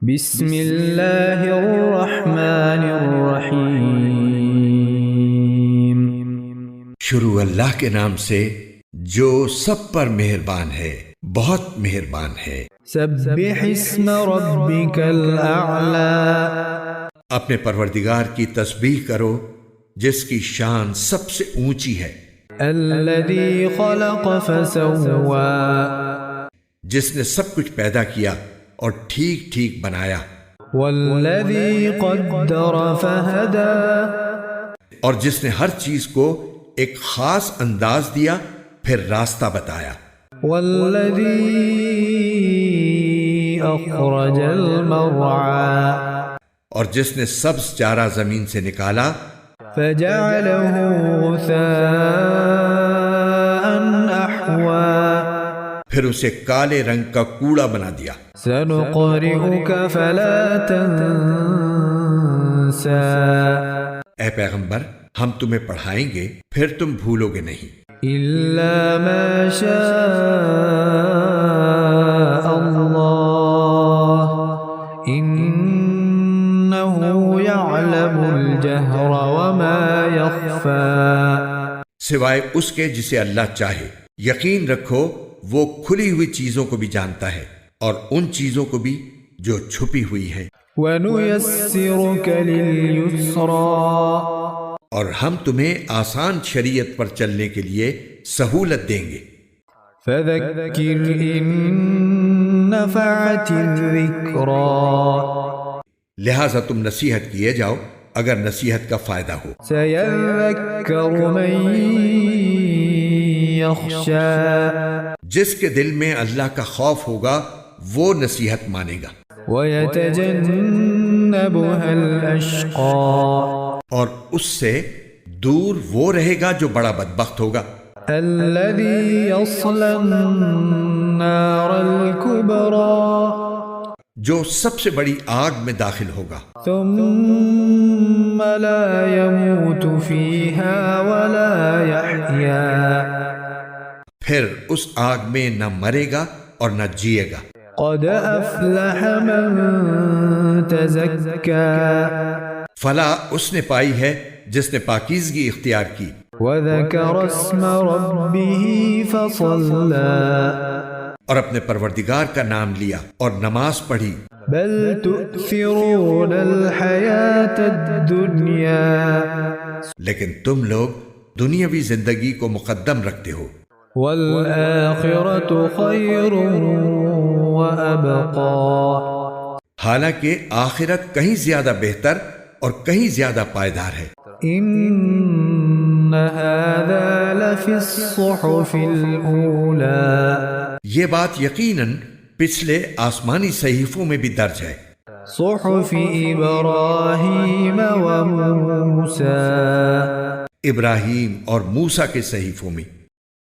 بسم اللہ الرحمن الرحیم۔ شروع اللہ کے نام سے جو سب پر مہربان ہے، بہت مہربان ہے۔ سبح اسم ربک الاعلی۔ اپنے پروردگار کی تسبیح کرو جس کی شان سب سے اونچی ہے۔ الذی خلق فسوی۔ جس نے سب کچھ پیدا کیا اور ٹھیک ٹھیک بنایا۔ والذی قدر فہدی۔ اور جس نے ہر چیز کو ایک خاص انداز دیا پھر راستہ بتایا۔ والذی اخرج المرعی۔ اور جس نے سبز چارہ زمین سے نکالا فجعلہ غثاء احوی۔ پھر اسے کالے رنگ کا کوڑا بنا دیا۔ سنقرئک فلا تنسى۔ اے پیغمبر، ہم تمہیں پڑھائیں گے پھر تم بھولو گے نہیں، الا ما شاء اللہ انہ یعلم الجہر وما یخفی۔ سوائے اس کے جسے اللہ چاہے۔ یقین رکھو وہ کھلی ہوئی چیزوں کو بھی جانتا ہے اور ان چیزوں کو بھی جو چھپی ہوئی ہیں۔ وَنُيَسِّرُكَ لِلْيُسْرَىٰ۔ اور ہم تمہیں آسان شریعت پر چلنے کے لیے سہولت دیں گے۔ فَذَكِّرْ إِن نَّفَعَتِ الذِّكْرَىٰ۔ لہٰذا تم نصیحت کیے جاؤ اگر نصیحت کا فائدہ ہو۔ سَيَذَّكَّرُ مَن يَخْشَىٰ۔ جس کے دل میں اللہ کا خوف ہوگا وہ نصیحت مانے گا۔ وَيَتَجَنَّبُهَا الْأَشْقَىٰ۔ اور اس سے دور وہ رہے گا جو بڑا بدبخت ہوگا۔ الَّذِي يَصْلَى النَّارَ الْكُبْرَىٰ۔ جو سب سے بڑی آگ میں داخل ہوگا۔ ثُمَّ لَا يَمُوتُ فِيهَا وَلَا يَحْيَىٰ۔ پھر اس آگ میں نہ مرے گا اور نہ جیے گا۔ قَدْ أَفْلَحَ مَن تَزَكَّىٰ۔ فلاح اس نے پائی ہے جس نے پاکیزگی اختیار کی۔ وَذَكَرَ اسْمَ رَبِّهِ فَصَلَّىٰ۔ اور اپنے پروردگار کا نام لیا اور نماز پڑھی۔ بَلْ تُؤْثِرُونَ الْحَيَاةَ الدُّنْيَا۔ لیکن تم لوگ دنیاوی زندگی کو مقدم رکھتے ہو۔ وَالْآخِرَةُ خَيْرٌ وَأَبْقَىٰ۔ حالانکہ آخرت کہیں زیادہ بہتر اور کہیں زیادہ پائیدار ہے۔ إِنَّ هَذَا لَفِي الصُّحُفِ الْأُولَىٰ۔ یہ بات یقیناً پچھلے آسمانی صحیفوں میں بھی درج ہے۔ صُحُفِ إِبْرَاهِيمَ وَمُوسَىٰ۔ ابراہیم اور موسیٰ کے صحیفوں میں۔